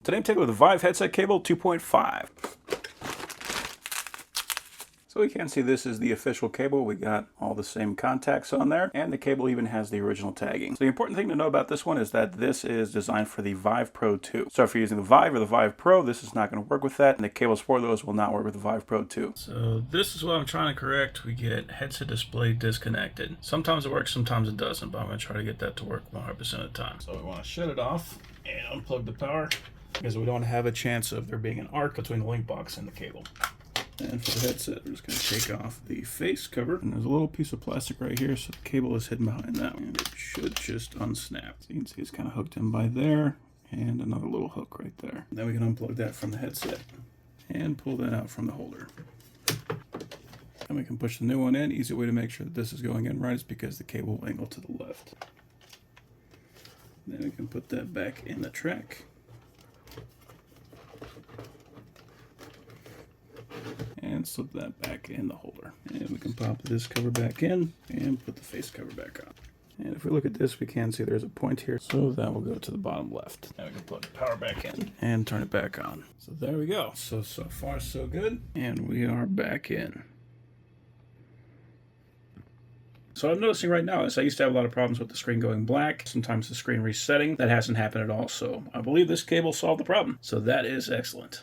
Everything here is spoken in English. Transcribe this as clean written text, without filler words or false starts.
Today I'm taking with the Vive headset cable 2.5. So you can see this is the official cable. We got all the same contacts on there, and the cable even has the original tagging. So the important thing to know about this one is that this is designed for the Vive Pro 2. So if you're using the Vive or the Vive Pro, this is not going to work with that, and the cables for those will not work with the Vive Pro 2. So this is what I'm trying to correct. We get headset display disconnected. Sometimes it works, sometimes it doesn't, but I'm going to try to get that to work 100% of the time. So we want to shut it off and unplug the power, because we don't have a chance of there being an arc between the link box and the cable. And for the headset, I'm just going to take off the face cover. And there's a little piece of plastic right here, so the cable is hidden behind that. And it should just unsnap. So you can see it's kind of hooked in by there, and another little hook right there. Then we can unplug that from the headset and pull that out from the holder. And we can push the new one in. Easy way to make sure that this is going in right is because the cable will angle to the left. Then we can put that back in the track. And slip that back in the holder. And we can pop this cover back in and put the face cover back on. And if we look at this, we can see there's a point here, so that will go to the bottom left. Now we can plug the power back in and turn it back on. So there we go. So far so good. And we are back in. So what I'm noticing right now is I used to have a lot of problems with the screen going black, sometimes the screen resetting. That hasn't happened at all, so I believe this cable solved the problem. So that is excellent.